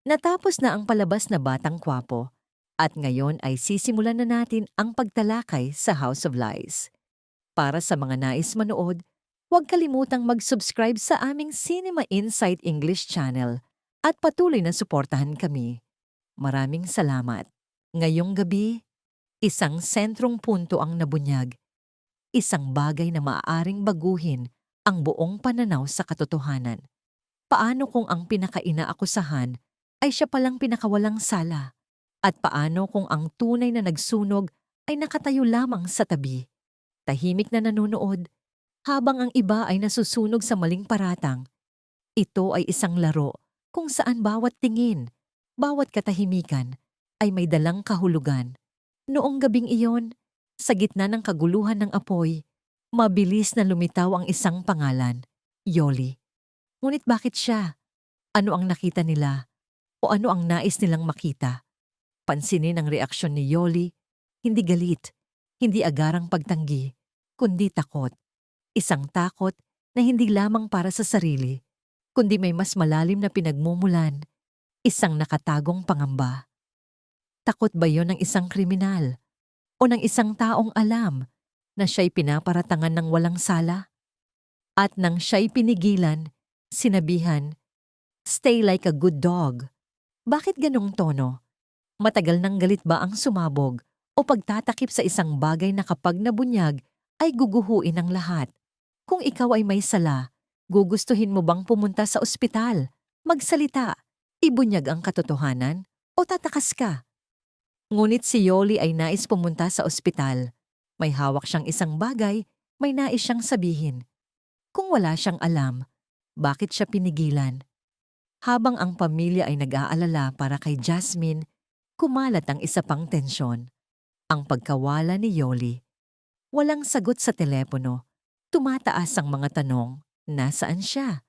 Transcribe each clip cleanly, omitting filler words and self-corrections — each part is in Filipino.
Natapos na ang palabas na Batang Kwapo at ngayon ay sisimulan na natin ang pagtalakay sa House of Lies. Para sa mga nais manood, huwag kalimutang mag-subscribe sa aming Cinema Insight English channel at patuloy na suportahan kami. Maraming salamat. Ngayong gabi, isang sentrong punto ang nabunyag, isang bagay na maaaring baguhin ang buong pananaw sa katotohanan. Paano kung ang pinakainaakusahan ay siya palang pinakawalang sala? At paano kung ang tunay na nagsunog ay nakatayo lamang sa tabi, tahimik na nanonood, habang ang iba ay nasusunog sa maling paratang? Ito ay isang laro kung saan bawat tingin, bawat katahimikan ay may dalang kahulugan. Noong gabing iyon, sa gitna ng kaguluhan ng apoy, mabilis na lumitaw ang isang pangalan, Yoli. Ngunit bakit siya? Ano ang nakita nila? O ano ang nais nilang makita? Pansinin ang reaksyon ni Yoli, hindi galit, hindi agarang pagtanggi, kundi takot. Isang takot na hindi lamang para sa sarili, kundi may mas malalim na pinagmumulan, isang nakatagong pangamba. Takot ba yon ng isang kriminal? O ng isang taong alam na siya'y pinaparatangan ng walang sala? At nang siya'y pinigilan, sinabihan, "Stay like a good dog." Bakit ganong tono? Matagal nang galit ba ang sumabog o pagtatakip sa isang bagay na kapag nabunyag ay guguhuin ang lahat? Kung ikaw ay may sala, gugustuhin mo bang pumunta sa ospital, magsalita, ibunyag ang katotohanan, o tatakas ka? Ngunit si Yoli ay nais pumunta sa ospital. May hawak siyang isang bagay, may nais siyang sabihin. Kung wala siyang alam, bakit siya pinigilan? Habang ang pamilya ay nag-aalala para kay Jasmine, kumalat ang isa pang tensyon. Ang pagkawala ni Yoli. Walang sagot sa telepono. Tumataas ang mga tanong. Nasaan siya?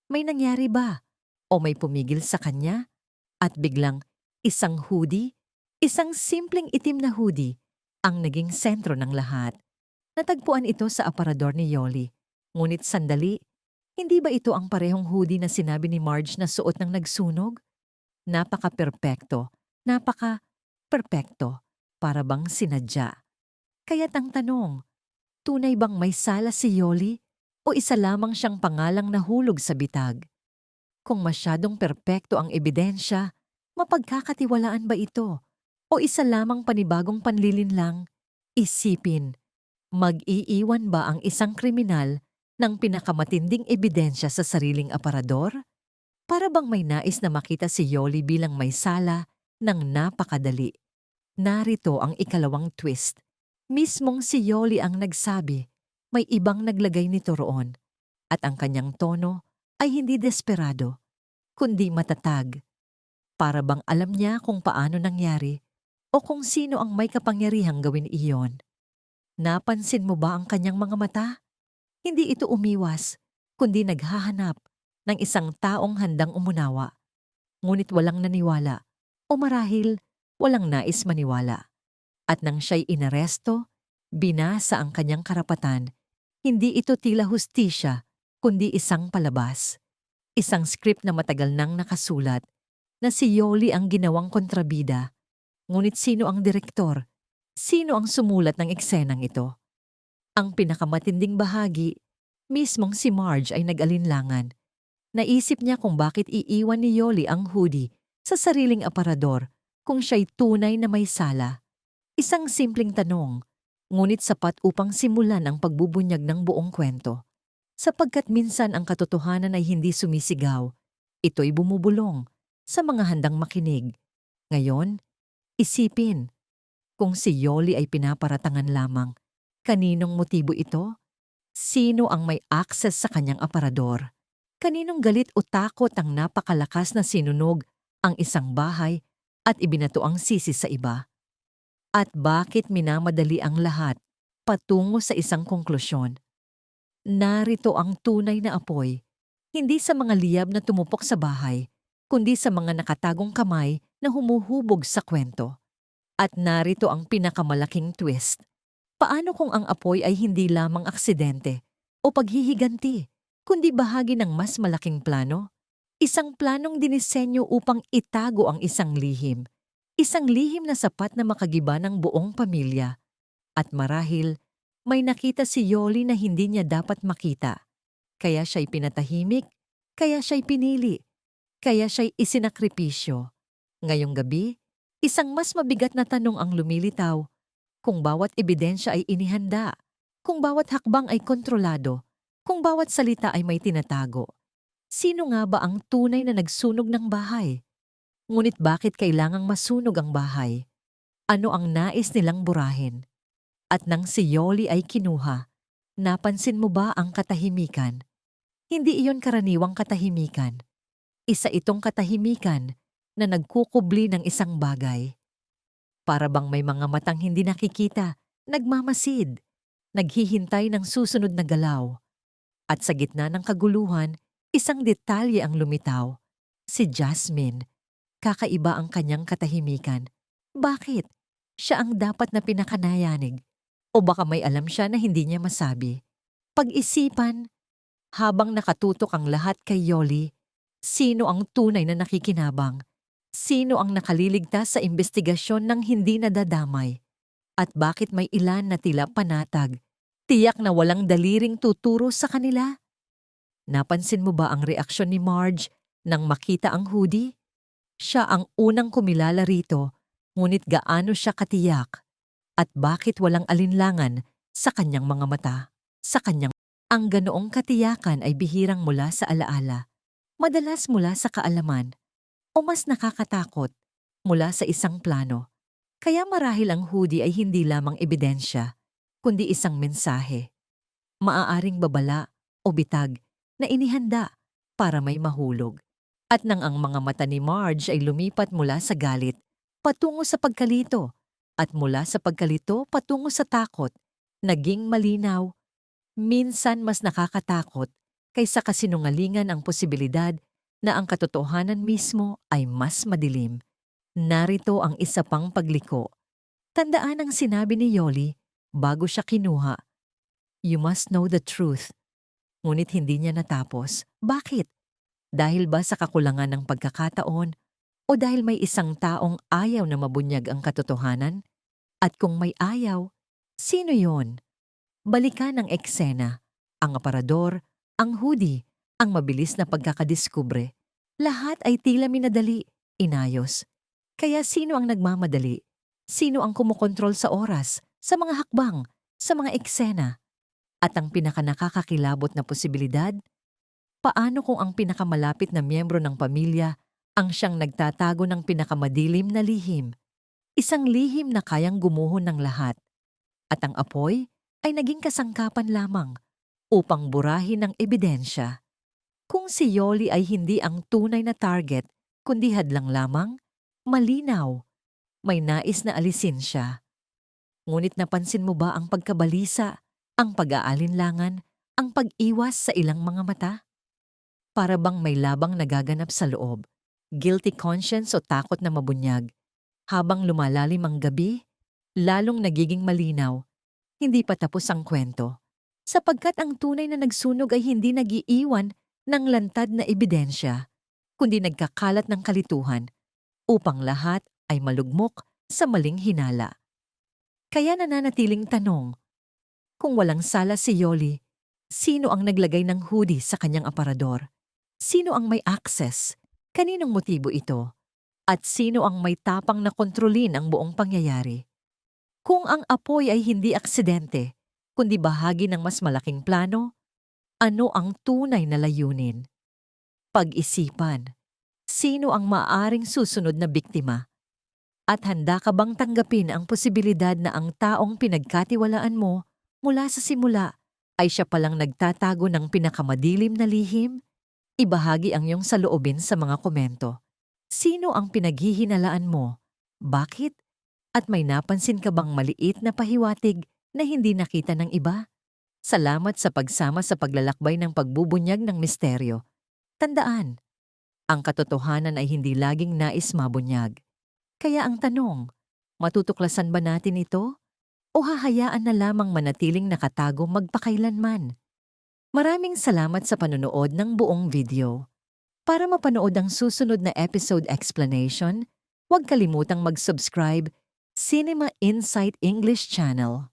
May nangyari ba? O may pumigil sa kanya? At biglang, isang hoodie, isang simpleng itim na hoodie, ang naging sentro ng lahat. Natagpuan ito sa aparador ni Yoli. Ngunit sandali, hindi ba ito ang parehong hoodie na sinabi ni Marge na suot ng nagsunog? Napaka-perpekto, napaka-perpekto, para bang sinadya. Kaya't ang tanong, tunay bang may sala si Yoli o isa lamang siyang pangalang nahulog sa bitag? Kung masyadong perpekto ang ebidensya, mapagkakatiwalaan ba ito? O isa lamang panibagong panlilinlang? Isipin, mag-iiwan ba ang isang kriminal ng pinakamatinding ebidensya sa sariling aparador? Para bang may nais na makita si Yoli bilang may sala ng napakadali. Narito ang ikalawang twist. Mismong si Yoli ang nagsabi, may ibang naglagay nito roon. At ang kanyang tono ay hindi desperado, kundi matatag. Para bang alam niya kung paano nangyari o kung sino ang may kapangyarihang gawin iyon. Napansin mo ba ang kanyang mga mata? Hindi ito umiwas, kundi naghahanap ng isang taong handang umunawa. Ngunit walang naniwala, o marahil walang nais maniwala. At nang siya'y inaresto, binasa ang kanyang karapatan. Hindi ito tila hustisya, kundi isang palabas. Isang script na matagal nang nakasulat, na si Yoli ang ginawang kontrabida. Ngunit sino ang direktor? Sino ang sumulat ng eksenang ito? Ang pinakamatinding bahagi, mismong si Marge ay nag-alinlangan. Naisip niya kung bakit iiwan ni Yoli ang hoodie sa sariling aparador kung siya'y tunay na may sala. Isang simpleng tanong, ngunit sapat upang simulan ang pagbubunyag ng buong kwento. Sapagkat minsan ang katotohanan ay hindi sumisigaw, ito'y bumubulong sa mga handang makinig. Ngayon, isipin, kung si Yoli ay pinaparatangan lamang, kaninong motibo ito? Sino ang may access sa kanyang aparador? Kaninong galit o takot ang napakalakas na sinunog ang isang bahay at ibinato ang sisi sa iba? At bakit minamadali ang lahat patungo sa isang konklusyon? Narito ang tunay na apoy, hindi sa mga liyab na tumupok sa bahay, kundi sa mga nakatagong kamay na humuhubog sa kwento. At narito ang pinakamalaking twist. Paano kung ang apoy ay hindi lamang aksidente o paghihiganti, kundi bahagi ng mas malaking plano? Isang planong dinisenyo upang itago ang isang lihim. Isang lihim na sapat na makagiba ng buong pamilya. At marahil, may nakita si Yoli na hindi niya dapat makita. Kaya siya'y pinatahimik, kaya siya'y pinili, kaya siya'y isinakripisyo. Ngayong gabi, isang mas mabigat na tanong ang lumilitaw. Kung bawat ebidensya ay inihanda, kung bawat hakbang ay kontrolado, kung bawat salita ay may tinatago, sino nga ba ang tunay na nagsunog ng bahay? Ngunit bakit kailangang masunog ang bahay? Ano ang nais nilang burahin? At nang si Yoli ay kinuha, napansin mo ba ang katahimikan? Hindi iyon karaniwang katahimikan. Isa itong katahimikan na nagkukubli ng isang bagay. Para bang may mga matang hindi nakikita, nagmamasid, naghihintay ng susunod na galaw. At sa gitna ng kaguluhan, isang detalye ang lumitaw. Si Jasmine. Kakaiba ang kanyang katahimikan. Bakit? Siya ang dapat na pinakanayanig. O baka may alam siya na hindi niya masabi. Pag-isipan, habang nakatutok ang lahat kay Yoli, sino ang tunay na nakikinabang? Sino ang nakaliligtas sa investigasyon ng hindi nadadamay? At bakit may ilan na tila panatag? Tiyak na walang daliring tuturo sa kanila? Napansin mo ba ang reaksyon ni Marge nang makita ang hoodie? Siya ang unang kumilala rito, ngunit gaano siya katiyak? At bakit walang alinlangan sa kanyang mga mata? Sa kanyang ang ganoong katiyakan ay bihirang mula sa alaala, madalas mula sa kaalaman, o mas nakakatakot mula sa isang plano. Kaya marahil ang hoodie ay hindi lamang ebidensya, kundi isang mensahe. Maaaring babala o bitag na inihanda para may mahulog. At nang ang mga mata ni Marge ay lumipat mula sa galit patungo sa pagkalito at mula sa pagkalito patungo sa takot, naging malinaw. Minsan mas nakakatakot kaysa kasinungalingan ang posibilidad na ang katotohanan mismo ay mas madilim. Narito ang isa pang pagliko. Tandaan ang sinabi ni Yoli bago siya kinuha. You must know the truth. Ngunit hindi niya natapos. Bakit? Dahil ba sa kakulangan ng pagkakataon o dahil may isang taong ayaw na mabunyag ang katotohanan? At kung may ayaw, sino yon? Balikan ang eksena, ang aparador, ang hoodie, ang mabilis na pagkakadiskubre. Lahat ay tila minadali, inayos. Kaya sino ang nagmamadali? Sino ang kumukontrol sa oras, sa mga hakbang, sa mga eksena? At ang pinakanakakakilabot na posibilidad? Paano kung ang pinakamalapit na miyembro ng pamilya ang siyang nagtatago ng pinakamadilim na lihim? Isang lihim na kayang gumuhon ng lahat. At ang apoy ay naging kasangkapan lamang upang burahin ang ebidensya. Kung si Yoli ay hindi ang tunay na target, kundi hadlang lamang, malinaw, may nais na alisin siya. Ngunit napansin mo ba ang pagkabalisa, ang pag-aalinlangan, ang pag-iwas sa ilang mga mata? Para bang may labang nagaganap sa loob, guilty conscience o takot na mabunyag. Habang lumalalim ang gabi, lalong nagiging malinaw. Hindi pa tapos ang kwento. Sapagkat ang tunay na nagsunog ay hindi nagiiwan ng lantad na ebidensya, kundi nagkakalat ng kalituhan upang lahat ay malugmok sa maling hinala. Kaya nananatiling tanong, kung walang sala si Yoli, sino ang naglagay ng hoodie sa kanyang aparador? Sino ang may access? Kaninong motibo ito? At sino ang may tapang na kontrolin ang buong pangyayari? Kung ang apoy ay hindi aksidente, kundi bahagi ng mas malaking plano, ano ang tunay na layunin? Pag-isipan, sino ang maaaring susunod na biktima? At handa ka bang tanggapin ang posibilidad na ang taong pinagkatiwalaan mo mula sa simula ay siya palang nagtatago ng pinakamadilim na lihim? Ibahagi ang iyong saloobin sa mga komento. Sino ang pinaghihinalaan mo? Bakit? At may napansin ka bang maliit na pahiwatig na hindi nakita ng iba? Salamat sa pagsama sa paglalakbay ng pagbubunyag ng misteryo. Tandaan, ang katotohanan ay hindi laging nais mabunyag. Kaya ang tanong, matutuklasan ba natin ito? O hahayaan na lamang manatiling nakatago magpakailanman? Maraming salamat sa panonood ng buong video. Para mapanood ang susunod na episode explanation, huwag kalimutang mag-subscribe Cinema Insight English Channel.